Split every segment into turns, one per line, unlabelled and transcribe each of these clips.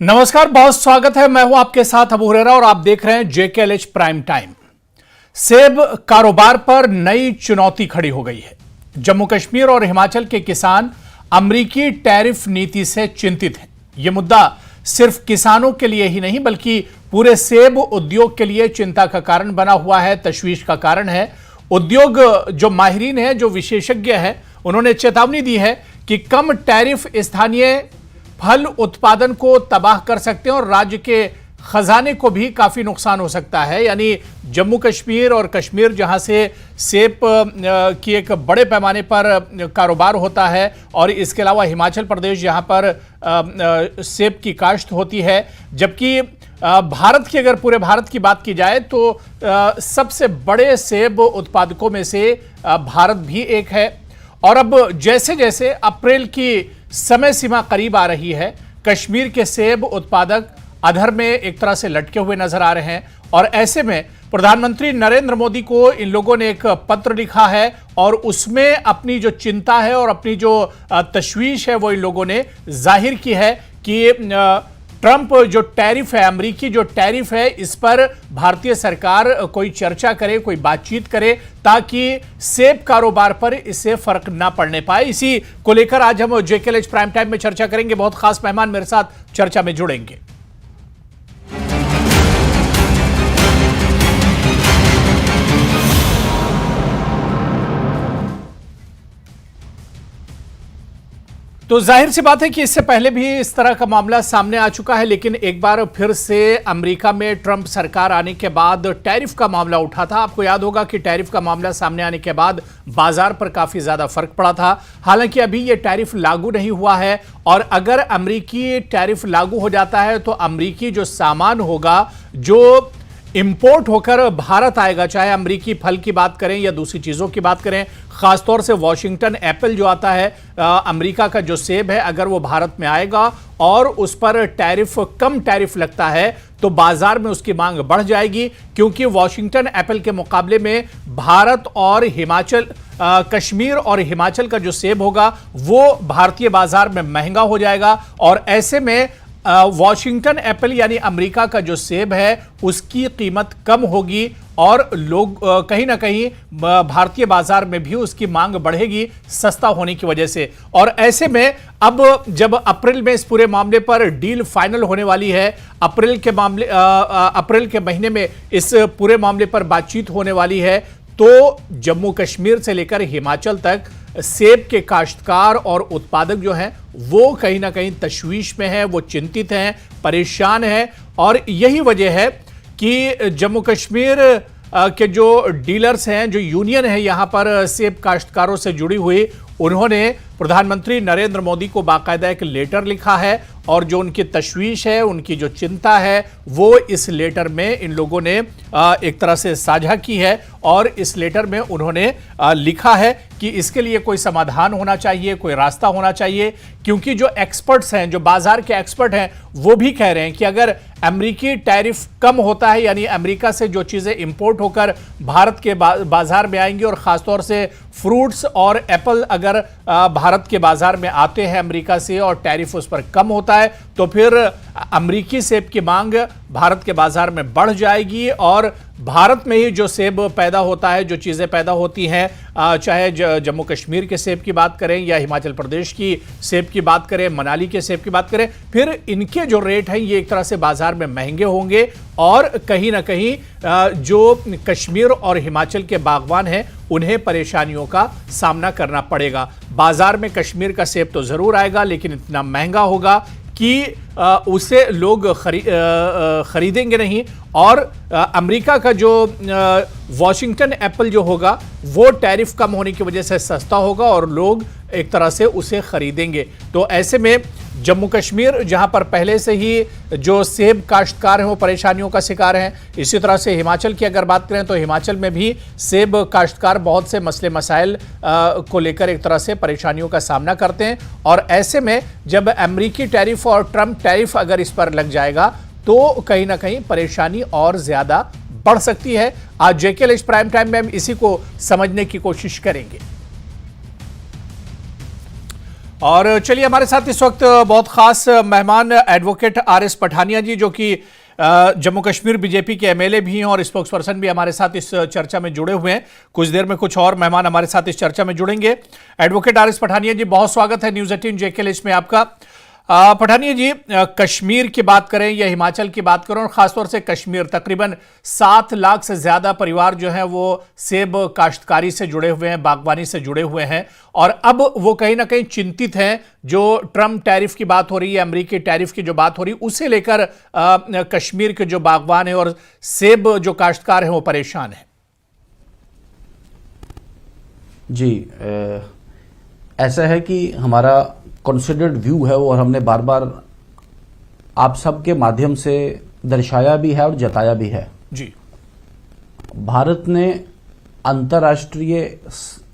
नमस्कार, बहुत स्वागत है। मैं हूं आपके साथ अबू हुरैरा और आप देख रहे हैं JKLH प्राइम टाइम। सेब कारोबार पर नई चुनौती खड़ी हो गई है। जम्मू कश्मीर और हिमाचल के किसान अमेरिकी टैरिफ नीति से चिंतित हैं। यह मुद्दा सिर्फ किसानों के लिए ही नहीं बल्कि पूरे सेब उद्योग के लिए चिंता का कारण बना हुआ है, तशवीश का कारण है। उद्योग जो माहिरीन है, जो विशेषज्ञ है, उन्होंने चेतावनी दी है कि कम टैरिफ स्थानीय फल उत्पादन को तबाह कर सकते हैं और राज्य के खजाने को भी काफी नुकसान हो सकता है। यानी जम्मू कश्मीर और कश्मीर जहां से सेब की एक बड़े पैमाने पर कारोबार होता है और इसके अलावा हिमाचल प्रदेश जहां पर सेब की काश्त होती है, जबकि भारत की अगर पूरे भारत की बात की जाए तो सबसे बड़े सेब उत्पादकों में से भारत भी एक है। और अब जैसे जैसे अप्रैल की समय सीमा करीब आ रही है, कश्मीर के सेब उत्पादक अधर में एक तरह से लटके हुए नजर आ रहे हैं। और ऐसे में प्रधानमंत्री नरेंद्र मोदी को इन लोगों ने एक पत्र लिखा है और उसमें अपनी जो चिंता है और अपनी जो तशवीश है वो इन लोगों ने जाहिर की है कि ट्रंप जो टैरिफ है, अमेरिकी जो टैरिफ है, इस पर भारतीय सरकार कोई चर्चा करे, कोई बातचीत करे ताकि सेब कारोबार पर इससे फर्क ना पड़ने पाए। इसी को लेकर आज हम JKLH प्राइम टाइम में चर्चा करेंगे। बहुत खास मेहमान मेरे साथ चर्चा में जुड़ेंगे। तो जाहिर सी बात है कि इससे पहले भी इस तरह का मामला सामने आ चुका है, लेकिन एक बार फिर से अमेरिका में ट्रंप सरकार आने के बाद टैरिफ का मामला उठा था। आपको याद होगा कि टैरिफ का मामला सामने आने के बाद बाजार पर काफी ज्यादा फर्क पड़ा था। हालांकि अभी यह टैरिफ लागू नहीं हुआ है और अगर अमेरिकी टैरिफ लागू हो जाता है तो अमेरिकी जो सामान होगा, जो इंपोर्ट होकर भारत आएगा, चाहे अमेरिकी फल की बात करें या दूसरी चीजों की बात करें, खासतौर से वॉशिंगटन एप्पल जो आता है, अमेरिका का जो सेब है, अगर वो भारत में आएगा और उस पर टैरिफ कम टैरिफ लगता है तो बाजार में उसकी मांग बढ़ जाएगी। क्योंकि वॉशिंगटन एप्पल के मुकाबले में भारत और हिमाचल कश्मीर और हिमाचल का जो सेब होगा वो भारतीय बाजार में महंगा हो जाएगा और ऐसे में वॉशिंगटन एप्पल यानी अमेरिका का जो सेब है उसकी कीमत कम होगी और लोग कहीं ना कहीं भारतीय बाजार में भी उसकी मांग बढ़ेगी सस्ता होने की वजह से। और ऐसे में अब जब अप्रैल में इस पूरे मामले पर डील फाइनल होने वाली है, अप्रैल के महीने में इस पूरे मामले पर बातचीत होने वाली है, तो जम्मू कश्मीर से लेकर हिमाचल तक सेब के काश्तकार और उत्पादक जो हैं वो कहीं ना कहीं तशवीश में हैं, वो चिंतित हैं, परेशान हैं। और यही वजह है कि जम्मू कश्मीर के जो डीलर्स हैं, जो यूनियन है यहाँ पर सेब काश्तकारों से जुड़ी हुई, उन्होंने प्रधानमंत्री नरेंद्र मोदी को बाकायदा एक लेटर लिखा है और जो उनकी तशवीश है, उनकी जो चिंता है, वो इस लेटर में इन लोगों ने एक तरह से साझा की है। और इस लेटर में उन्होंने लिखा है कि इसके लिए कोई समाधान होना चाहिए, कोई रास्ता होना चाहिए। क्योंकि जो एक्सपर्ट्स हैं, जो बाजार के एक्सपर्ट हैं, वो भी कह रहे हैं कि अगर अमेरिकी टैरिफ कम होता है, यानी अमेरिका से जो चीज़ें इंपोर्ट होकर भारत के बाजार में आएंगी और ख़ासतौर से फ्रूट्स और एप्पल अगर भारत के बाजार में आते हैं अमेरिका से और टैरिफ उस पर कम होता है तो फिर अमेरिकी सेब की मांग भारत के बाजार में बढ़ जाएगी और भारत में ही जो सेब पैदा होता है, जो चीज़ें पैदा होती हैं, चाहे जम्मू कश्मीर के सेब की बात करें या हिमाचल प्रदेश की सेब की बात करें, मनाली के सेब की बात करें, फिर इनके जो रेट हैं ये एक तरह से बाजार में महंगे होंगे और कहीं ना कहीं जो कश्मीर और हिमाचल के बागवान हैं उन्हें परेशानियों का सामना करना पड़ेगा। बाजार में कश्मीर का सेब तो ज़रूर आएगा लेकिन इतना महंगा होगा कि उसे लोग खरीदेंगे नहीं और अमेरिका का जो वॉशिंगटन एप्पल जो होगा वो टैरिफ कम होने की वजह से सस्ता होगा और लोग एक तरह से उसे खरीदेंगे। तो ऐसे में जम्मू कश्मीर जहां पर पहले से ही जो सेब काश्तकार हैं वो परेशानियों का शिकार हैं, इसी तरह से हिमाचल की अगर बात करें तो हिमाचल में भी सेब काश्तकार बहुत से मसले मसाइल को लेकर एक तरह से परेशानियों का सामना करते हैं। और ऐसे में जब अमेरिकी टैरिफ और ट्रंप टैरिफ अगर इस पर लग जाएगा तो कहीं ना कहीं परेशानी और ज्यादा बढ़ सकती है। आज JKLH प्राइम टाइम में हम इसी को समझने की कोशिश करेंगे। और चलिए, हमारे साथ इस वक्त बहुत खास मेहमान एडवोकेट आर.एस. पठानिया जी, जो कि जम्मू कश्मीर बीजेपी के एमएलए भी हैं और स्पोक्स पर्सन भी हमारे साथ इस चर्चा में जुड़े हुए हैं। कुछ देर में कुछ और मेहमान हमारे साथ इस चर्चा में जुड़ेंगे। Advocate RS. पठानिया जी, बहुत स्वागत है न्यूज़ 18 जेके लिस्ट में आपका। पठानिया जी, कश्मीर की बात करें या हिमाचल की बात करें, और खासतौर से कश्मीर, तकरीबन 7 लाख से ज्यादा परिवार जो हैं वो सेब काश्तकारी से जुड़े हुए हैं, बागवानी से जुड़े हुए हैं, और अब वो कहीं ना कहीं चिंतित हैं। जो ट्रम्प टैरिफ की बात हो रही है, अमेरिकी टैरिफ की जो बात हो रही है, उसे लेकर कश्मीर के जो बागवान है और सेब जो काश्तकार हैं वो परेशान है।
जी, ऐसा है कि हमारा कंसिडर्ड व्यू है वो, और हमने बार बार आप सबके माध्यम से दर्शाया भी है और जताया भी है।
जी,
भारत ने अंतर्राष्ट्रीय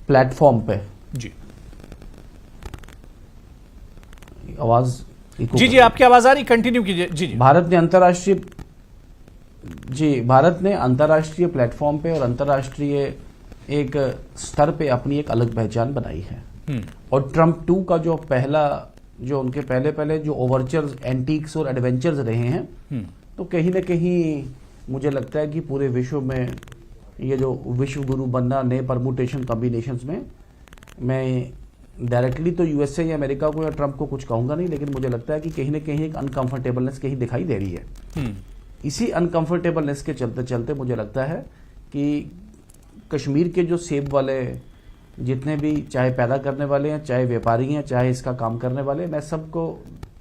प्लेटफॉर्म पे,
जी
आवाज
जी आपकी आवाज आ रही, कंटिन्यू कीजिए। जी जी,
भारत ने अंतर्राष्ट्रीय प्लेटफॉर्म पे और अंतर्राष्ट्रीय एक स्तर पे अपनी एक अलग पहचान बनाई है। और ट्रम्प 2 का जो उनके पहले जो ओवरचर्स, एंटीक्स और एडवेंचर्स रहे हैं, तो कहीं ना कहीं मुझे लगता है कि पूरे विश्व में ये जो विश्व गुरु बनना, नए परमुटेशन कॉम्बिनेशंस में, मैं डायरेक्टली तो यूएसए या अमेरिका को या ट्रम्प को कुछ कहूंगा नहीं, लेकिन मुझे लगता है कि कहीं ना कहीं एक अनकंफर्टेबलनेस कहीं दिखाई दे रही है। इसी अनकंफर्टेबलनेस के चलते चलते मुझे लगता है कि कश्मीर के जो सेब वाले जितने भी, चाहे पैदा करने वाले हैं, चाहे व्यापारी हैं, चाहे इसका काम करने वाले, मैं सबको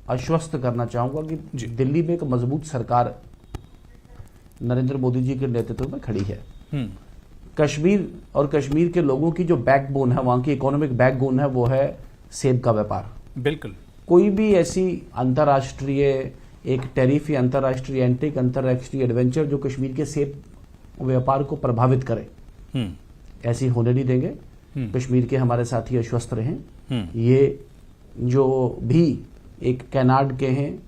आश्वस्त करना चाहूंगा कि दिल्ली में एक मजबूत सरकार नरेंद्र मोदी जी के नेतृत्व में खड़ी है। कश्मीर और कश्मीर के लोगों की जो बैकबोन है, वहां की इकोनॉमिक बैकबोन है, वो है सेब का व्यापार।
बिल्कुल,
कोई भी ऐसी अंतर्राष्ट्रीय एक टैरिफ या अंतर्राष्ट्रीय एंटीक, अंतर्राष्ट्रीय एडवेंचर जो कश्मीर के सेब व्यापार को प्रभावित करे, ऐसी होने नहीं देंगे। कश्मीर के हमारे साथी आश्वस्त रहें। ये जो भी एक कैनाड के हैं,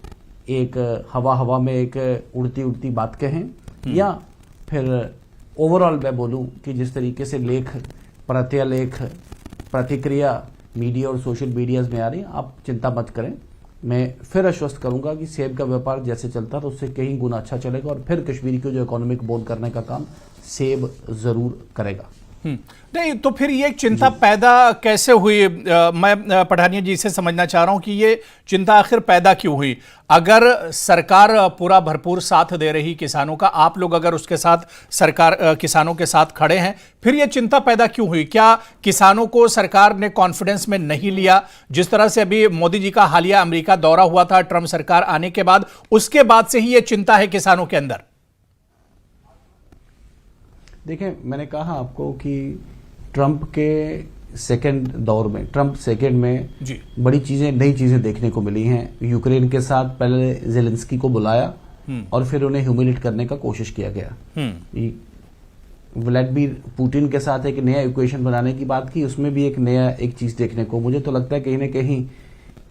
एक हवा में एक उड़ती उड़ती बात कहें, या फिर ओवरऑल मैं बोलूं कि जिस तरीके से लेख, प्रत्यलेख, प्रतिक्रिया मीडिया और सोशल मीडियाज में आ रही है, आप चिंता मत करें। मैं फिर आश्वस्त करूंगा कि सेब का व्यापार जैसे चलता था उससे कहीं गुना अच्छा चलेगा, और फिर कश्मीर को जो इकोनॉमिक बोन करने का काम सेब जरूर करेगा।
नहीं, तो फिर ये चिंता पैदा कैसे हुई? मैं पठानिया जी से समझना चाह रहा हूं कि ये चिंता आखिर पैदा क्यों हुई? अगर सरकार पूरा भरपूर साथ दे रही किसानों का, आप लोग अगर उसके साथ, सरकार किसानों के साथ खड़े हैं, फिर ये चिंता पैदा क्यों हुई? क्या किसानों को सरकार ने कॉन्फिडेंस में नहीं लिया? जिस तरह से अभी मोदी जी का हालिया अमेरिका दौरा हुआ था ट्रम्प सरकार आने के बाद, उसके बाद से ही ये चिंता है किसानों के अंदर।
देखिए, मैंने कहा आपको कि ट्रम्प के सेकेंड दौर में, ट्रम्प सेकेंड में
जी, बड़ी
चीजें, नई चीजें देखने को मिली हैं। यूक्रेन के साथ पहले जेलेंस्की को बुलाया और फिर उन्हें ह्यूमिलेट करने का कोशिश किया गया। व्लादिमीर पुतिन के साथ एक नया इक्वेशन बनाने की बात की, उसमें भी एक चीज देखने को, मुझे तो लगता है कहीं ना कहीं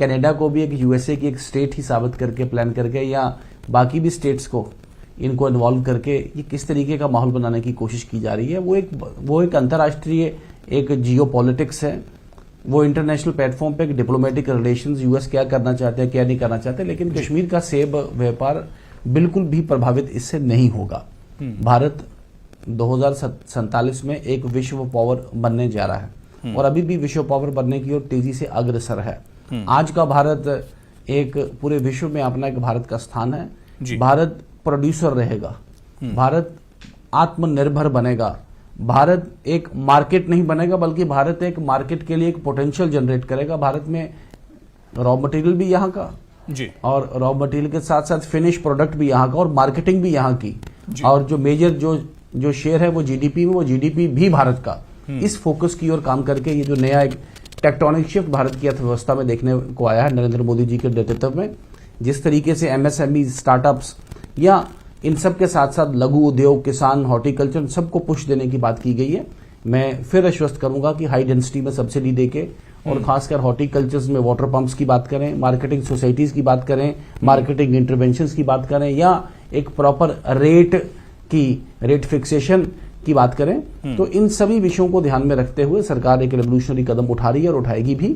कनाडा को भी एक यूएसए की एक स्टेट ही साबित करके, प्लान करके, या बाकी भी स्टेट्स को इनको इन्वॉल्व करके ये किस तरीके का माहौल बनाने की कोशिश की जा रही है। वो एक अंतर्राष्ट्रीय एक जियोपॉलिटिक्स है। वो इंटरनेशनल प्लेटफॉर्म पे एक डिप्लोमेटिक रिलेशंस, यूएस क्या करना चाहते हैं, क्या नहीं करना चाहते, लेकिन कश्मीर का सेब व्यापार बिल्कुल भी प्रभावित इससे नहीं होगा। भारत 2047 में एक विश्व पावर बनने जा रहा है, और अभी भी विश्व पावर बनने की ओर तेजी से अग्रसर है। आज का भारत एक पूरे विश्व में अपना एक भारत का स्थान है। भारत प्रोड्यूसर रहेगा, भारत आत्मनिर्भर बनेगा, भारत एक मार्केट नहीं बनेगा, बल्कि भारत एक मार्केट के लिए एक पोटेंशियल जनरेट करेगा। भारत में रॉ मटेरियल भी यहाँ का
जी, और
रॉ मटेरियल के साथ साथ फिनिश प्रोडक्ट भी यहाँ का, और मार्केटिंग भी यहाँ की, और जो मेजर जो शेयर है वो जीडीपी में, वो जीडीपी भी भारत का। इस फोकस की ओर काम करके ये जो नया एक टेक्टोनिक शिफ्ट भारत की अर्थव्यवस्था में देखने को आया है नरेंद्र मोदी जी के नेतृत्व में, जिस तरीके से एमएसएमई, स्टार्टअप्स, या इन सब के साथ साथ लघु उद्योग, किसान, हॉर्टिकल्चर, सबको पुश देने की बात की गई है। मैं फिर आश्वस्त करूंगा कि हाई डेंसिटी में सब्सिडी देके, और खासकर हॉर्टिकल्चर्स में वाटर पंप्स की बात करें, मार्केटिंग सोसाइटीज की बात करें, मार्केटिंग इंटरवेंशंस की बात करें, या एक प्रॉपर रेट फिक्सेशन की बात करें, तो इन सभी विषयों को ध्यान में रखते हुए सरकार एक रेवोल्यूशनरी कदम उठा रही है और उठाएगी भी।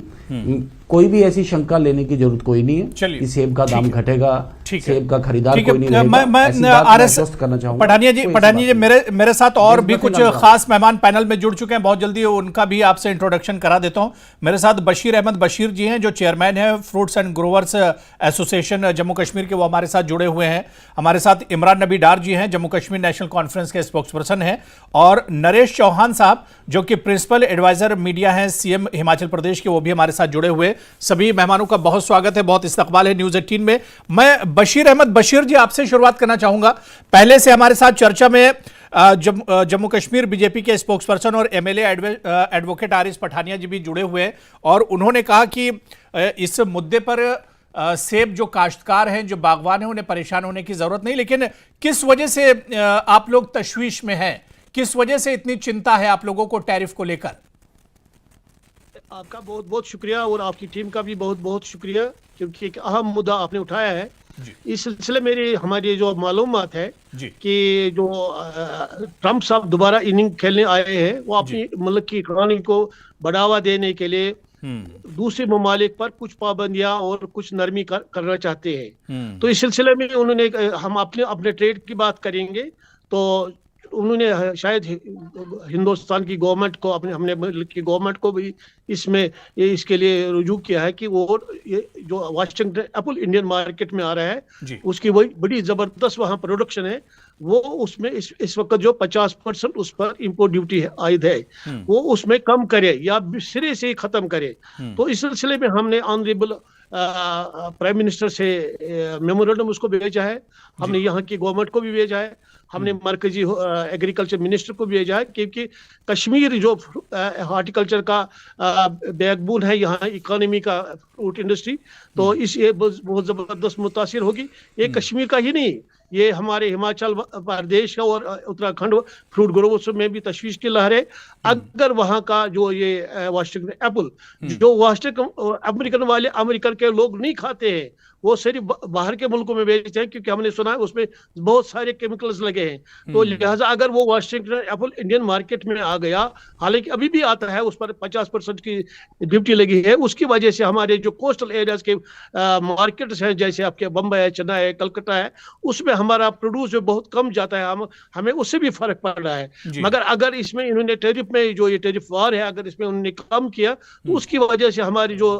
कोई भी ऐसी शंका लेने की जरूरत कोई नहीं है कि सेब का दाम घटेगा, सेब का खरीदार कोई नहीं रहेगा।
मैं आरएस करना चाहूंगा। पठानिया जी मेरे साथ और भी कुछ खास मेहमान पैनल में जुड़ चुके हैं, बहुत जल्दी उनका भी आपसे इंट्रोडक्शन करा देता हूं। मेरे साथ बशीर अहमद बशीर जी हैं, जो चेयरमैन है fruits and growers association Jammu Kashmir के, वो हमारे साथ जुड़े हुए हैं। हमारे साथ इमरान नबी डार जी हैं, जम्मू कश्मीर नेशनल कॉन्फ्रेंस के स्पोक्सपर्सन हैं, और नरेश चौहान साहब जो कि प्रिंसिपल एडवाइजर मीडिया हैं सीएम हिमाचल प्रदेश के, वो भी हमारे साथ जुड़े हुए। सभी मेहमानों का बहुत स्वागत है, बहुत इस्तकबाल है न्यूज़ 18 में। मैं बशीर अहमद बशीर जी आपसे शुरुआत करना चाहूंगा। पहले से हमारे साथ चर्चा में जम्मू कश्मीर बीजेपी के स्पोक्सपर्सन और एमएलए एडवोकेट आरिस पठानिया जी भी जुड़े हुए हैं, और उन्होंने कहा कि इस मुद्दे पर सेब जो काश्तकार हैं, जो बागवान हैं, उन्हें परेशान होने की जरूरत नहीं, लेकिन किस वजह से आप लोग तशवीश में हैं, किस वजह से इतनी चिंता है आप लोगों को टैरिफ को लेकर?
आपका बहुत बहुत शुक्रिया और आपकी टीम का भी बहुत बहुत शुक्रिया, क्योंकि एक अहम मुद्दा आपने उठाया है। इस सिलसिले में हमारी जो मालूमात है कि जो ट्रंप साहब दोबारा इनिंग खेलने आए हैं, वो अपनी मुल्क की इकोनॉमी को बढ़ावा देने के लिए दूसरे ममालिक पर कुछ पाबंदियां और कुछ नरमी करना चाहते हैं। तो इस सिलसिले में उन्होंने, हम अपने ट्रेड की बात करेंगे तो उन्होंने शायद हिंदुस्तान की गवर्नमेंट को, हमने मुल्क की गवर्नमेंट को भी इसके लिए रुजू किया है कि वो ये जो वाशिंगटन एप्पल इंडियन मार्केट में आ रहा है, उसकी वही बड़ी जबरदस्त वहाँ प्रोडक्शन है, वो उसमें इस वक्त जो 50% उस पर इंपोर्ट ड्यूटी आयद है, वो उसमें कम करे या सिरे से खत्म करे। तो इस सिलसिले में हमने ऑनरेबल प्राइम मिनिस्टर से मेमोरेंडम उसको भेजा है, हमने यहाँ की गवर्नमेंट को भी भेजा है, हमने मरकजी एग्रीकल्चर मिनिस्टर को भी भेजा है, क्योंकि कश्मीर जो हॉर्टिकल्चर का बैकबोन है यहाँ इकोनॉमी का, फ्रूट इंडस्ट्री, तो इस ये बहुत ज़बरदस्त मुतासिर होगी। ये कश्मीर का ही नहीं, ये हमारे हिमाचल प्रदेश और उत्तराखंड फ्रूट ग्रोवर्स में भी तशवीश की लहर है। अगर वहाँ का जो ये वाशिंगटन एप्पल, जो वाशिंगटन अमेरिकन वाले अमेरिकन के लोग नहीं खाते हैं, वो सिर्फ बाहर के मुल्कों में बेचते हैं, क्योंकि हमने सुना है उसमें बहुत सारे केमिकल्स लगे हैं। तो लिहाजा अगर वो वाशिंगटन एप्पल इंडियन मार्केट में आ गया, हालांकि अभी भी आता है, उस पर 50% की ड्यूटी लगी है, उसकी वजह से हमारे जो कोस्टल एरियाज के मार्केट्स हैं, जैसे आपके बम्बई है, चेन्नई है, कलकत्ता है, उसमें हमारा प्रोड्यूस जो बहुत कम जाता है, हमें उससे भी फर्क पड़ रहा है। मगर अगर इसमें इन्होंने टैरिफ में जो ये टैरिफ वार है, अगर इसमें उन्होंने कम किया, तो उसकी वजह से हमारे जो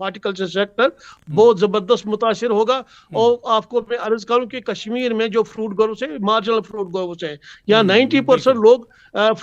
हॉर्टिकल्चर सेक्टर बहुत जबरदस्त मुतासिर होगा। और आपको मैं अर्ज करूं कि कश्मीर में जो फ्रूट ग्रोवर्स है, मार्जिनल फ्रूट ग्रोवर्स है, यहाँ 90% लोग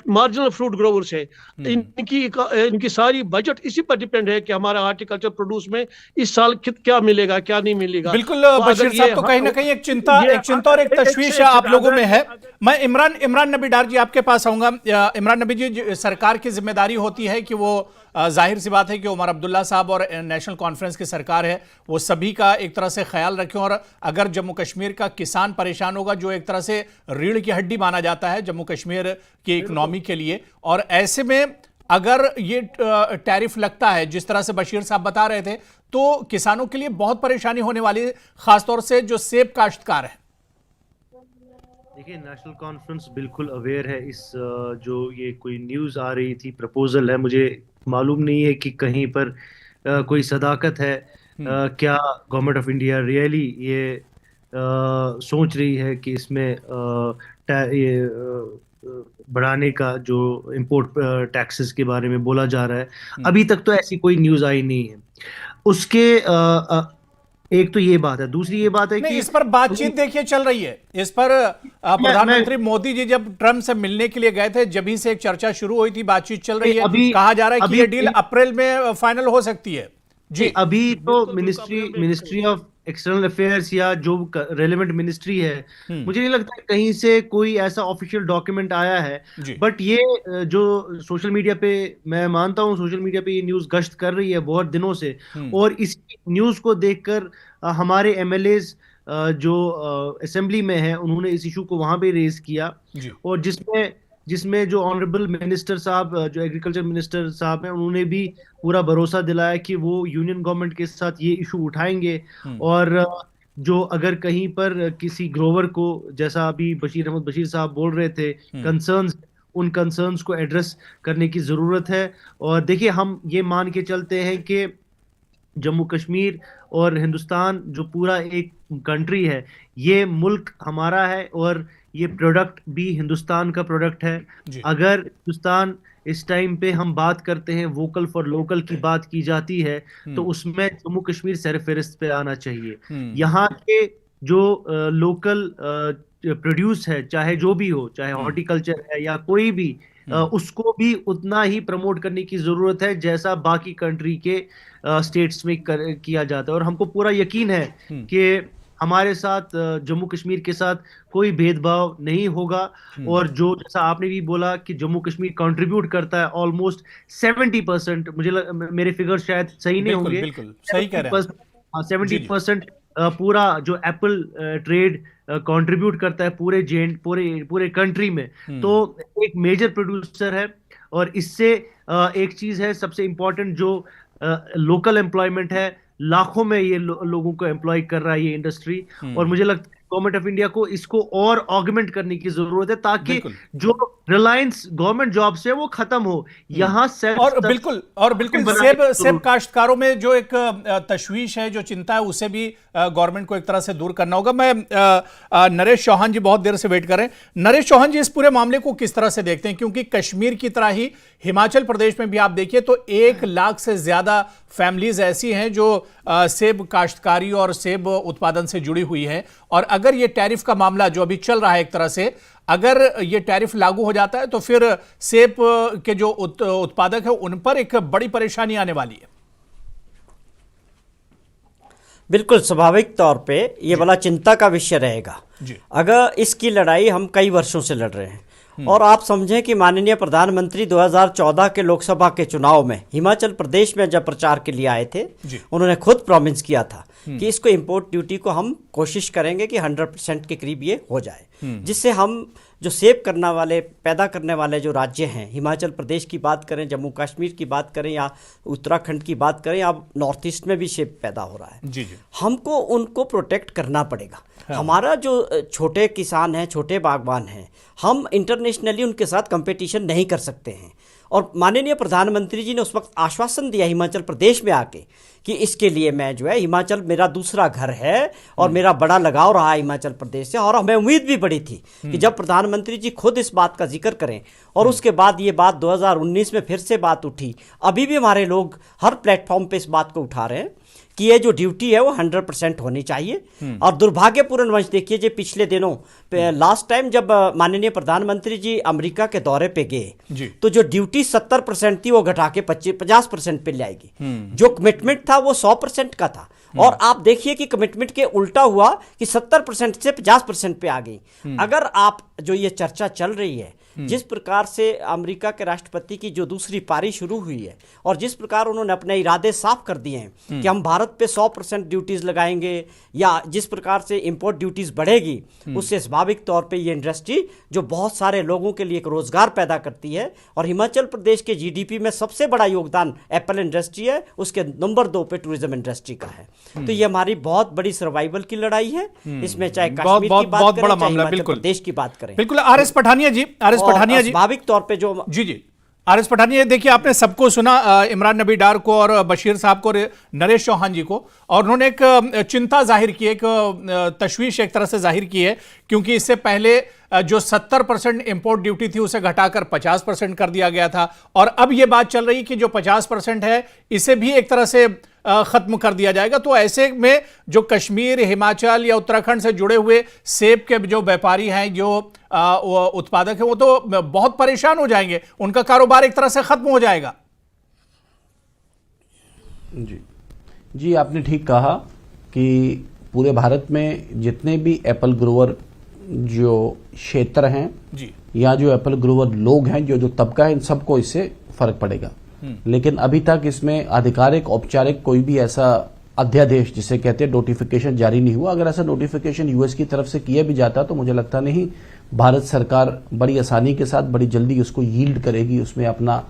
मार्जिनल फ्रूट ग्रोवर्स है। इनकी सारी बजट इसी पर डिपेंड है कि हमारा हॉर्टिकल्चर प्रोड्यूस में इस साल क्या मिलेगा, क्या नहीं मिलेगा।
बिल्कुल बशीर साहब, तो कहीं ना कहीं एक चिंता और एक तशवीश आप लोगों में है। मैं इमरान नबी डार जी आपके पास आऊंगा। इमरान नबी जी, सरकार की जिम्मेदारी होती है कि वो, जाहिर सी बात है कि उमर अब्दुल्ला साहब और नेशनल कॉन्फ्रेंस की सरकार है, वो सभी का एक तरह से ख्याल रखें, और अगर जम्मू कश्मीर का किसान परेशान होगा, जो एक तरह से रीढ़ की हड्डी माना जाता है जम्मू कश्मीर की इकोनॉमी के लिए, और ऐसे में अगर ये टैरिफ लगता है जिस तरह से बशीर साहब बता रहे थे, तो किसानों के लिए बहुत परेशानी होने वाली है, खासतौर से जो सेब काश्तकार है।
देखिए, नेशनल कॉन्फ्रेंस बिल्कुल अवेयर है इस जो ये कोई न्यूज़ आ रही थी, प्रपोजल है, मुझे मालूम नहीं है कि कहीं पर कोई सदाकत है, क्या गवर्नमेंट ऑफ इंडिया रियली ये सोच रही है कि इसमें बढ़ाने का जो इंपोर्ट टैक्सेस के बारे में बोला जा रहा है। अभी तक तो ऐसी कोई न्यूज़ आई नहीं है। उसके एक तो ये बात है, दूसरी ये बात है कि
इस पर बातचीत देखिए चल रही है। इस पर प्रधानमंत्री मोदी जी जब ट्रंप से मिलने के लिए गए थे, जब ही से एक चर्चा शुरू हुई थी, बातचीत चल रही है। कहा जा रहा है कि ये डील अप्रैल में फाइनल हो सकती है। जी,
अभी तो मिनिस्ट्री ऑफ एक्सटर्नल अफेयर्स या जो रेलेवेंट मिनिस्ट्री है, मुझे नहीं लगता कहीं से कोई ऐसा ऑफिशियल डॉक्यूमेंट आया है। बट ये जो सोशल मीडिया पे, मैं मानता हूँ सोशल मीडिया पे ये न्यूज़ गश्त कर रही है बहुत दिनों से, और इस न्यूज़ को देखकर हमारे एमएलएज जो असेंबली में है, उन्होंने इस इशू को वहां पे रेज किया, और जिसमें जो ऑनरेबल मिनिस्टर साहब, जो एग्रीकल्चर मिनिस्टर साहब हैं, उन्होंने भी पूरा भरोसा दिलाया कि वो यूनियन गवर्नमेंट के साथ ये इशू उठाएंगे, और जो अगर कहीं पर किसी ग्रोवर को, जैसा अभी बशीर साहब बोल रहे थे, कंसर्न्स, उन कंसर्न्स को एड्रेस करने की ज़रूरत है। और देखिए, हम ये मान के चलते हैं कि जम्मू कश्मीर और हिंदुस्तान जो पूरा एक कंट्री है, ये मुल्क हमारा है और ये प्रोडक्ट भी हिंदुस्तान का प्रोडक्ट है। अगर हिंदुस्तान इस टाइम पे हम बात करते हैं, वोकल फॉर लोकल की बात की जाती है, तो उसमें जम्मू कश्मीर सरफहरिस्त पे आना चाहिए। यहाँ के जो लोकल प्रोड्यूस है, चाहे जो भी हो, चाहे हॉर्टिकल्चर है या कोई भी, उसको भी उतना ही प्रमोट करने की जरूरत है जैसा बाकी कंट्री के स्टेट्स में किया जाता है। और हमको पूरा यकीन है कि हमारे साथ, जम्मू कश्मीर के साथ कोई भेदभाव नहीं होगा। और जो जैसा आपने भी बोला कि जम्मू कश्मीर कंट्रीब्यूट करता है ऑलमोस्ट 70%, मेरे फिगर शायद सही नहीं होंगे,
बिल्कुल सही कह रहे हैं,
70% पूरा जो एप्पल ट्रेड कंट्रीब्यूट करता है पूरे कंट्री में, तो एक मेजर प्रोड्यूसर है। और इससे एक चीज है सबसे इंपॉर्टेंट, जो लोकल एम्प्लॉयमेंट है, लाखों में ये लोगों को एम्प्लॉय कर रहा है ये इंडस्ट्री। और मुझे लगता है गवर्नमेंट ऑफ इंडिया को इसको और ऑगमेंट करने की जरूरत है, ताकि जो रिलायंस गवर्नमेंट जॉब से वो खत्म हो। यहाँ
और बिल्कुल सेब काश्तकारों में जो एक तशवीश है, जो चिंता है, उसे भी गवर्नमेंट को एक तरह से दूर करना होगा। मैं नरेश चौहान जी बहुत देर से वेट कर रहे हैं। नरेश चौहान जी, इस पूरे मामले को किस तरह से देखते हैं? क्योंकि कश्मीर की तरह ही हिमाचल प्रदेश में भी आप देखिए तो 1 लाख से ज्यादा फैमिलीज ऐसी हैं जो सेब काश्तकारी और सेब उत्पादन से जुड़ी हुई हैं। और अगर ये टैरिफ का मामला जो अभी चल रहा है, एक तरह से अगर ये टैरिफ लागू हो जाता है तो फिर सेब के जो उत्पादक है उन पर एक बड़ी परेशानी आने वाली है।
बिल्कुल स्वाभाविक तौर पे ये बड़ा चिंता का विषय रहेगा। अगर इसकी लड़ाई हम कई वर्षों से लड़ रहे हैं, और आप समझें कि माननीय प्रधानमंत्री 2014 के लोकसभा के चुनाव में हिमाचल प्रदेश में जब प्रचार के लिए आए थे, उन्होंने खुद प्रॉमिस किया था कि इसको इंपोर्ट ड्यूटी को हम कोशिश करेंगे कि 100% के करीब ये हो जाए, जिससे हम जो सेब करने वाले, पैदा करने वाले जो राज्य हैं, हिमाचल प्रदेश की बात करें, जम्मू कश्मीर की बात करें या उत्तराखंड की बात करें, या नॉर्थ ईस्ट में भी सेब पैदा हो रहा है, हमको उनको प्रोटेक्ट करना पड़ेगा। हमारा जो छोटे किसान हैं, छोटे बागवान हैं, हम इंटरनेशनली उनके साथ कंपटीशन नहीं कर सकते हैं। और माननीय प्रधानमंत्री जी ने उस वक्त आश्वासन दिया हिमाचल प्रदेश में आके कि इसके लिए मैं जो है, हिमाचल मेरा दूसरा घर है और मेरा बड़ा लगाव रहा है हिमाचल प्रदेश से। और हमें उम्मीद भी बड़ी थी कि जब प्रधानमंत्री जी खुद इस बात का जिक्र करें, और उसके बाद ये बात 2019 में फिर से बात उठी, अभी भी हमारे लोग हर प्लेटफॉर्म पे इस बात को उठा रहे हैं कि ये जो ड्यूटी है वो 100% होनी चाहिए। और दुर्भाग्यपूर्ण वंश देखिए, जो पिछले दिनों लास्ट टाइम जब माननीय प्रधानमंत्री जी अमेरिका के दौरे पे गए, तो जो ड्यूटी 70% थी वो घटा के 50% पे ले आएगी। जो कमिटमेंट था वो 100% का था, और आप देखिए कि कमिटमेंट के उल्टा हुआ कि 70% से 50% पे आ गई। अगर आप जो ये चर्चा चल रही है, जिस प्रकार से अमेरिका के राष्ट्रपति की जो दूसरी पारी शुरू हुई है, और जिस प्रकार उन्होंने अपने इरादे साफ कर दिए हैं कि हम भारत पे 100% ड्यूटीज लगाएंगे, या जिस प्रकार से इंपोर्ट ड्यूटीज बढ़ेगी, उससे स्वाभाविक तौर पे ये इंडस्ट्री जो बहुत सारे लोगों के लिए एक रोजगार पैदा करती है, और हिमाचल प्रदेश के जीडीपी में सबसे बड़ा योगदान एप्पल इंडस्ट्री है, उसके नंबर 2 पे टूरिज्म इंडस्ट्री का है। तो ये हमारी बहुत बड़ी सर्वाइवल की लड़ाई है। इसमें चाहे कश्मीर की बात करें, चाहे हिमाचल प्रदेश की बात करें।
बिल्कुल। आर.एस. पठानिया जी,
स्वाभाविक तौर पे जो
जी आर.एस. पठानिया, देखिए आपने सबको सुना, इमरान नबी डार को और बशीर साहब को और नरेश चौहान जी को, और उन्होंने एक चिंता जाहिर की, एक तशवीश एक तरह से जाहिर की है, क्योंकि इससे पहले जो 70% इंपोर्ट ड्यूटी थी उसे घटाकर 50% कर दिया गया था, और अब यह बात चल रही कि जो 50% है इसे भी एक तरह से खत्म कर दिया जाएगा। तो ऐसे में जो कश्मीर, हिमाचल या उत्तराखंड से जुड़े हुए सेब के जो व्यापारी हैं, जो उत्पादक हैं, वो तो बहुत परेशान हो जाएंगे, उनका कारोबार एक तरह से खत्म हो जाएगा।
जी आपने ठीक कहा कि पूरे भारत में जितने भी एप्पल ग्रोवर जो क्षेत्र हैं जी, या जो एप्पल ग्रोवर लोग हैं, जो तबका है, इन सबको इससे फर्क पड़ेगा। लेकिन अभी तक इसमें आधिकारिक औपचारिक कोई भी ऐसा अध्यादेश जिसे कहते हैं नोटिफिकेशन जारी नहीं हुआ। अगर ऐसा नोटिफिकेशन यूएस की तरफ से किया भी जाता तो मुझे लगता नहीं भारत सरकार बड़ी आसानी के साथ बड़ी जल्दी उसको यील्ड करेगी, उसमें अपना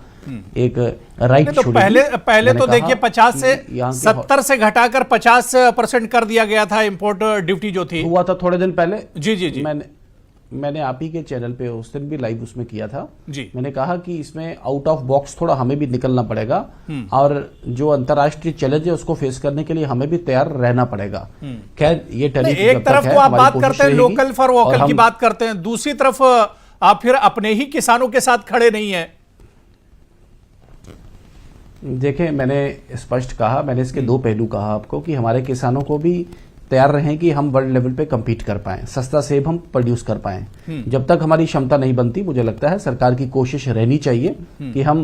एक राइट
तो पहले तो देखिए 50 से 70 से घटाकर 50% कर दिया गया था इंपोर्ट ड्यूटी जो थी,
हुआ था थोड़े दिन पहले।
जी
मैंने मैंने आप ही के चैनल पे उस दिन भी लाइव उसमें किया था
जी।
मैंने कहा कि इसमें आउट ऑफ बॉक्स थोड़ा हमें भी निकलना पड़ेगा और जो अंतर्राष्ट्रीय चैलेंज है उसको फेस करने के लिए हमें भी तैयार रहना पड़ेगा। खैर ये टैरिफ
एक तरफ तो आप बात करते हैं लोकल फॉर वोकल की बात करते हैं, दूसरी तरफ आप फिर अपने ही किसानों के साथ खड़े नहीं हैं।
देखें, मैंने स्पष्ट कहा, मैंने इसके दो पहलू कहा आपको कि हमारे किसानों को भी तैयार रहें कि हम वर्ल्ड लेवल पे compete कर पाएं, सस्ता सेब हम प्रोड्यूस कर पाएं। जब तक हमारी क्षमता नहीं बनती, मुझे लगता है सरकार की कोशिश रहनी चाहिए कि हम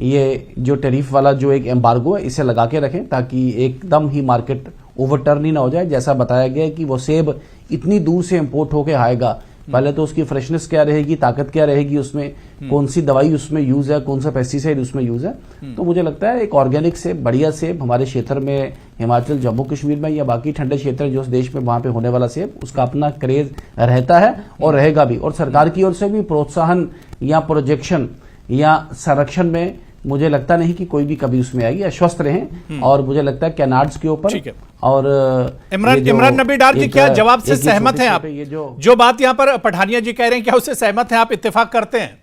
ये जो टैरिफ वाला जो एक एम्बार्गो है इसे लगा के रखें ताकि एकदम ही मार्केट ओवरटर्न ही ना हो जाए। जैसा बताया गया है कि वो सेब इतनी दूर से इंपोर्ट होके आएगा, पहले तो उसकी फ्रेशनेस क्या रहेगी, ताकत क्या रहेगी, उसमें कौन सी दवाई उसमें यूज है, कौन सा पेस्टिसाइड उसमें यूज है। तो मुझे लगता है एक ऑर्गेनिक सेब, बढ़िया सेब हमारे क्षेत्र में, हिमाचल, जम्मू कश्मीर में या बाकी ठंडे क्षेत्र जो देश में वहां पे होने वाला सेब, उसका अपना क्रेज रहता है और रहेगा भी। और सरकार की ओर से भी प्रोत्साहन या प्रोजेक्शन या संरक्षण में मुझे लगता नहीं कि कोई भी कभी उसमें आएगी। आश्वस्त रहें। और मुझे लगता है कैनाड्स के ऊपर और
इमरान नबी डार जी क्या जवाब से सहमत हैं आप? ये जो बात यहाँ पर पठानिया जी कह रहे हैं, क्या उससे सहमत हैं आप, इत्तेफाक करते हैं?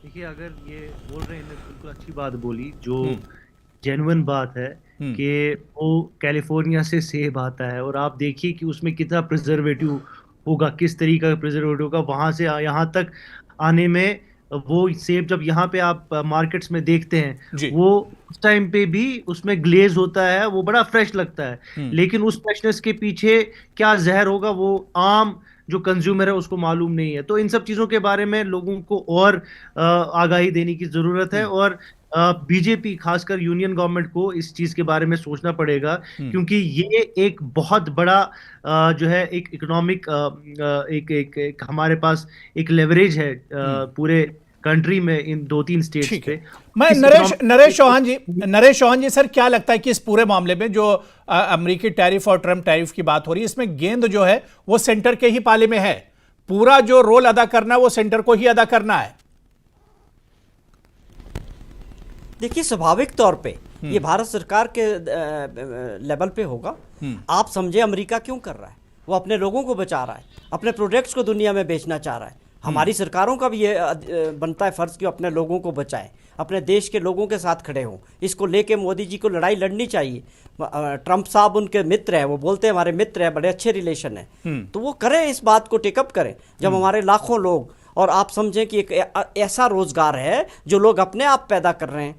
देखिए, अगर ये बोल रहे हैं, बिल्कुल अच्छी बात बोली, जो जेन्युइन बात है कि वो कैलिफोर्निया से सेब आता है और आप देखिए कि उसमें कितना प्रिजर्वेटिव होगा, किस तरीका का प्रिजर्वेटिव होगा, वहां से यहाँ तक आने में। वो सेब जब यहाँ पे आप मार्केट्स में देखते हैं, वो उस टाइम पे भी उसमें ग्लेज होता है, वो बड़ा फ्रेश लगता है, लेकिन उस फ्रेशनेस के पीछे क्या जहर होगा वो आम जो कंज्यूमर है उसको मालूम नहीं है। तो इन सब चीजों के बारे में लोगों को और आगाही देने की जरूरत है और बीजेपी, खासकर यूनियन गवर्नमेंट को इस चीज के बारे में सोचना पड़ेगा, क्योंकि ये एक बहुत बड़ा जो है एक इकोनॉमिक एक हमारे पास एक लेवरेज है पूरे कंट्री में, इन 2-3 स्टेट्स पे।
मैं नरेश चौहान जी सर, क्या लगता है कि इस पूरे मामले में जो अमेरिकी टैरिफ और ट्रम्प टैरिफ की बात हो रही है, इसमें गेंद जो है वो सेंटर के ही पाले में है, पूरा जो रोल अदा करना है वो सेंटर को ही अदा करना है?
देखिए, स्वाभाविक तौर पे ये भारत सरकार के लेवल पे होगा। आप समझे अमेरिका क्यों कर रहा है? वो अपने लोगों को बचा रहा है, अपने प्रोडक्ट्स को दुनिया में बेचना चाह रहा है। हमारी सरकारों का भी ये बनता है फर्ज कि अपने लोगों को बचाएं, अपने देश के लोगों के साथ खड़े हों। इसको लेके मोदी जी को लड़ाई लड़नी चाहिए। ट्रंप साहब उनके मित्र हैं, वो बोलते हैं हमारे मित्र हैं, बड़े अच्छे रिलेशन है, तो वो करें, इस बात को टेकअप करें। जब हमारे लाखों लोग, और आप समझें कि एक ऐसा रोजगार है जो लोग अपने आप पैदा कर रहे हैं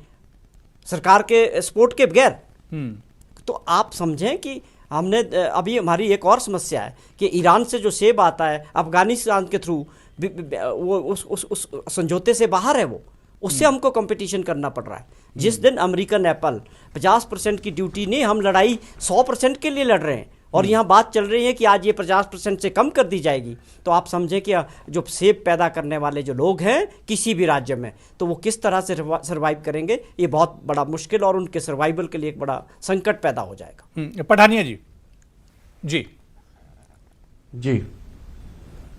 सरकार के सपोर्ट के बगैर, तो आप समझें कि हमने अभी हमारी एक और समस्या है कि ईरान से जो सेब आता है अफगानिस्तान के थ्रू, वो उस समझौते से बाहर है, वो उससे हमको कंपटीशन करना पड़ रहा है। जिस दिन अमेरिकन एप्पल 50% की ड्यूटी नहीं, हम लड़ाई 100% के लिए लड़ रहे हैं और यहाँ बात चल रही है कि आज ये 50% से कम कर दी जाएगी। तो आप समझें कि जो सेब पैदा करने वाले जो लोग हैं किसी भी राज्य में, तो वो किस तरह से सर्वाइव करेंगे, ये बहुत बड़ा मुश्किल और उनके सर्वाइवल के लिए एक बड़ा संकट पैदा हो जाएगा।
पठानिया जी। जी
जी,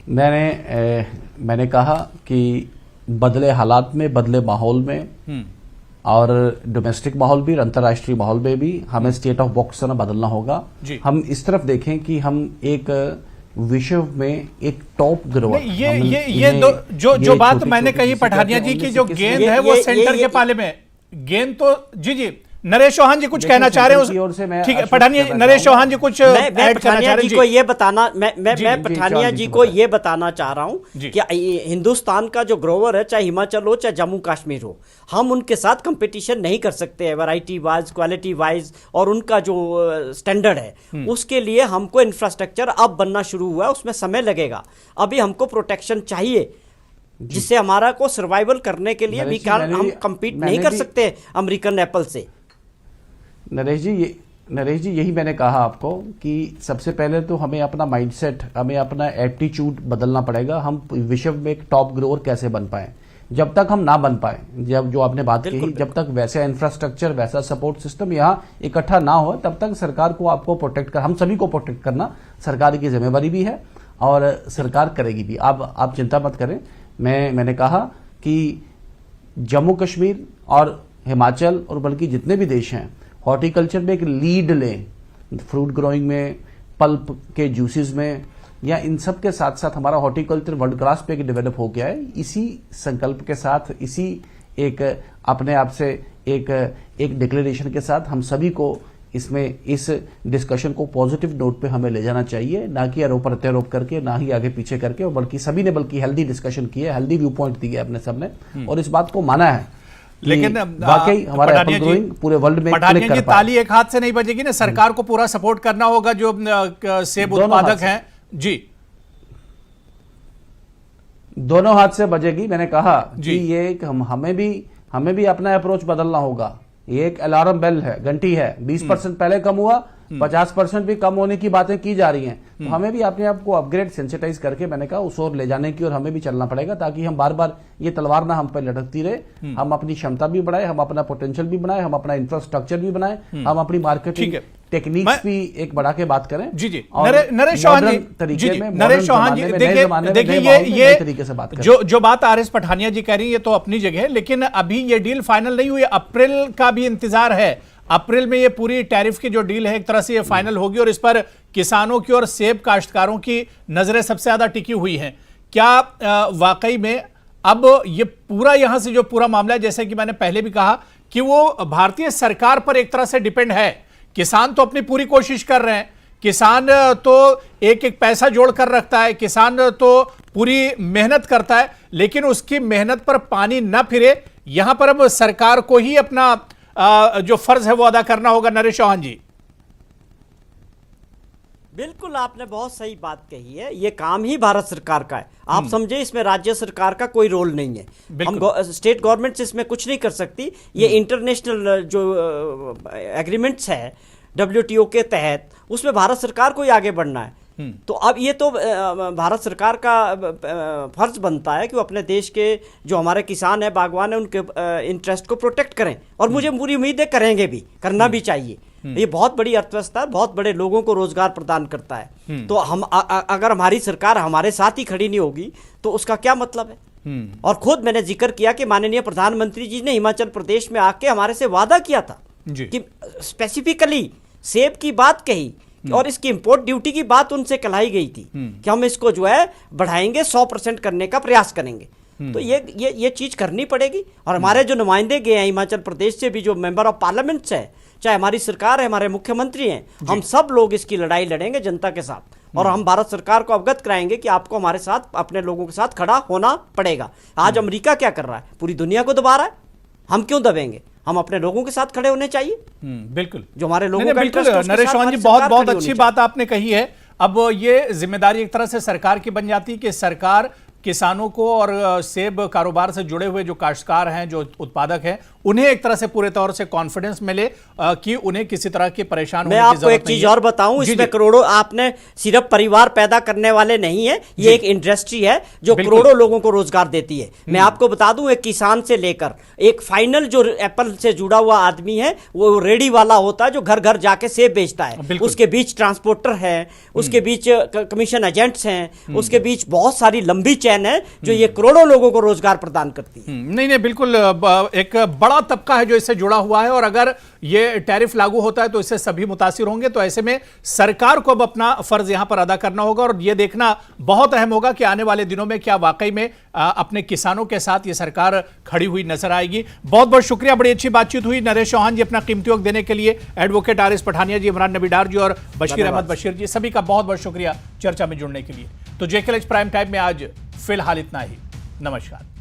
मैंने कहा कि बदले हालात में, बदले माहौल में और डोमेस्टिक माहौल भी, अंतर्राष्ट्रीय माहौल में भी हमें स्टेट ऑफ बॉक्स ना बदलना होगा। हम इस तरफ देखें कि हम एक विश्व में एक टॉप ग्रोवर,
जो बात मैंने कही पठानिया जी की, जो गेंद है वो सेंटर के पाले में गेंद, तो जी नरेश चौहान जी कुछ कहना चाह रहे हैं? ठीक है पठानिया, नरेश चौहान जी कुछ
पठानिया जी को ये बताना, मैं पठानिया जी को ये बताना चाह रहा हूं कि हिंदुस्तान का जो ग्रोवर है, चाहे हिमाचल हो चाहे जम्मू कश्मीर हो, हम उनके साथ कंपटीशन नहीं कर सकते हैं वैरायटी वाइज, क्वालिटी वाइज, और उनका जो स्टैंडर्ड है उसके लिए हमको इंफ्रास्ट्रक्चर अब बनना शुरू हुआ है, उसमें समय लगेगा। अभी हमको प्रोटेक्शन चाहिए जिससे हमारा को सर्वाइवल करने के लिए भी हम कंपीट नहीं कर सकते अमेरिकन एप्पल से।
नरेश जी यही मैंने कहा आपको कि सबसे पहले तो हमें अपना माइंडसेट, हमें अपना एप्टीट्यूड बदलना पड़ेगा। हम विश्व में एक टॉप ग्रोवर कैसे बन पाए? जब तक हम ना बन पाए, जब जो आपने बात कही, जब तक वैसा इंफ्रास्ट्रक्चर, वैसा सपोर्ट सिस्टम यहाँ इकट्ठा ना हो, तब तक सरकार को आपको प्रोटेक्ट कर, हम सभी को प्रोटेक्ट करना सरकार की जिम्मेवारी भी है और सरकार करेगी भी। आप चिंता मत करें। मैंने कहा कि जम्मू कश्मीर और हिमाचल और बल्कि जितने भी देश हैं, हॉर्टिकल्चर में एक लीड लें, फ्रूट ग्रोइंग में, पल्प के जूसेस में, या इन सब के साथ साथ हमारा हॉर्टिकल्चर वर्ल्ड क्लास पे डेवलप हो गया है। इसी संकल्प के साथ, इसी एक अपने आप से एक डिक्लेरेशन के साथ हम सभी को इसमें इस डिस्कशन को पॉजिटिव नोट पे हमें ले जाना चाहिए, ना कि आरोप प्रत्यारोप करके, ना ही आगे पीछे करके, और बल्कि सभी ने हेल्दी डिस्कशन की है, हेल्दी व्यू पॉइंट दिए अपने सबने, और इस बात को माना है।
लेकिन
वाकई हमारा एप्पल ग्रोइंग पूरे वर्ल्ड में क्लिक कर पाए।
ताली एक हाथ से नहीं बजेगी ना, सरकार को पूरा सपोर्ट करना होगा जो सेब उत्पादक हैं जी,
दोनों हाथ से बजेगी। मैंने कहा कि ये हमें भी अपना अप्रोच बदलना होगा। ये एक अलार्म बेल है, घंटी है। 20% पहले कम हुआ, 50% भी कम होने की बातें की जा रही हैं, तो हमें भी अपने आप को अपग्रेड, सेंसिटाइज करके मैंने कहा उस ओर ले जाने की, और हमें भी चलना पड़ेगा, ताकि हम बार बार ये तलवार ना हम पर लटकती रहे। हम अपनी क्षमता भी बढ़ाए, हम अपना पोटेंशियल भी बनाए, हम अपना इंफ्रास्ट्रक्चर भी बनाए, हम अपनी मार्केटिंग टेक्निक्स भी एक बढ़ा के बात करें।
जी जी, नरेश चौहान जी, देखिए ये
तरीके से बात
करें। जो बात आर.एस. पठानिया जी कह रही है ये तो अपनी जगह है, लेकिन अभी ये डील फाइनल नहीं हुई, अप्रैल का भी इंतजार है। अप्रैल में ये पूरी टैरिफ की जो डील है एक तरह से ये फाइनल होगी, और इस पर किसानों की और सेब काश्तकारों की नजरें सबसे ज्यादा टिकी हुई हैं। क्या वाकई में अब ये पूरा यहां से जो पूरा मामला है, जैसे कि मैंने पहले भी कहा कि वो भारतीय सरकार पर एक तरह से डिपेंड है। किसान तो अपनी पूरी कोशिश कर रहे हैं, किसान तो एक एक पैसा जोड़ कर रखता है, किसान तो पूरी मेहनत करता है, लेकिन उसकी मेहनत पर पानी न फिरे, यहां पर अब सरकार को ही अपना जो फर्ज है वो अदा करना होगा। नरेश चौहान जी,
बिल्कुल आपने बहुत सही बात कही है। ये काम ही भारत सरकार का है, आप समझे, इसमें राज्य सरकार का कोई रोल नहीं है। हम स्टेट गवर्नमेंट्स इसमें कुछ नहीं कर सकती। ये इंटरनेशनल जो एग्रीमेंट्स है WTO के तहत, उसमें भारत सरकार को ही आगे बढ़ना है। तो अब ये तो भारत सरकार का फर्ज बनता है कि वो अपने देश के जो हमारे किसान है, बागवान है, उनके इंटरेस्ट को प्रोटेक्ट करें, और मुझे पूरी उम्मीद है करेंगे भी, करना भी चाहिए। ये बहुत बड़ी अर्थव्यवस्था है, बहुत बड़े लोगों को रोजगार प्रदान करता है। तो हम अगर हमारी सरकार हमारे साथ ही खड़ी नहीं होगी तो उसका क्या मतलब है। और खुद मैंने जिक्र किया कि माननीय प्रधानमंत्री जी ने हिमाचल प्रदेश में आके हमारे से वादा किया था कि स्पेसिफिकली सेब की बात कही, और इसकी इंपोर्ट ड्यूटी की बात उनसे कहलाई गई थी कि हम इसको जो है बढ़ाएंगे, 100% करने का प्रयास करेंगे। तो ये चीज करनी पड़ेगी। और हमारे जो नुमाइंदे गए हैं हिमाचल प्रदेश से भी, जो मेंबर ऑफ पार्लियामेंट्स है, चाहे हमारी सरकार है, हमारे मुख्यमंत्री हैं, हम सब लोग इसकी लड़ाई लड़ेंगे जनता के साथ, और हम भारत सरकार को अवगत कराएंगे कि आपको हमारे साथ, अपने लोगों के साथ खड़ा होना पड़ेगा। आज अमेरिका क्या कर रहा है, पूरी दुनिया को दबा रहा है, हम क्यों दबेंगे? हम अपने लोगों के साथ खड़े होने चाहिए।
बिल्कुल,
जो हमारे लोगों का इंटरेस्ट है,
नरेश चौहान जी, बहुत अच्छी बात आपने कही है। अब ये जिम्मेदारी एक तरह से सरकार की बन जाती है कि सरकार किसानों को और सेब कारोबार से जुड़े हुए जो काश्तकार हैं, जो उत्पादक हैं, उन्हें एक तरह से पूरे तौर से कॉन्फिडेंस मिले कि उन्हें किसी तरह की परेशान होने की जरूरत नहीं है।
मैं आपको एक चीज और बताऊं, इसमें करोड़ों, आपने सिर्फ परिवार पैदा करने वाले नहीं है, ये एक इंडस्ट्री है जो करोड़ों लोगों को रोजगार देती है। मैं आपको बता दूं, एक किसान से लेकर एक फाइनल जो एप्पल से जुड़ा हुआ आदमी है, वो रेडी वाला होता है जो घर घर जाके सेब बेचता है, उसके बीच ट्रांसपोर्टर है, उसके बीच कमीशन एजेंट्स हैं, उसके बीच बहुत सारी लंबी चैन है जो ये करोड़ों लोगों को रोजगार प्रदान करती है।
नहीं, बिल्कुल एक बड़ा तबका है जो इससे जुड़ा हुआ है, और अगर ये टैरिफ लागू होता है तो इससे सभी मुतासिर होंगे। तो ऐसे में सरकार को अब अपना फर्ज यहां पर अदा करना होगा, और यह देखना बहुत अहम होगा कि आने वाले दिनों में क्या वाकई में अपने किसानों के साथ ये सरकार खड़ी हुई नजर आएगी। बहुत बहुत शुक्रिया, बड़ी अच्छी बातचीत हुई। नरेश चौहान जी अपना कीमती वक्त देने के लिए, एडवोकेट आर.एस. पठानिया जी, इमरान नबी डार जी और बशीर अहमद बशीर जी, सभी का बहुत बहुत शुक्रिया चर्चा में जुड़ने के लिए। तो JKLH प्राइम टाइम में आज फिलहाल इतना ही। नमस्कार।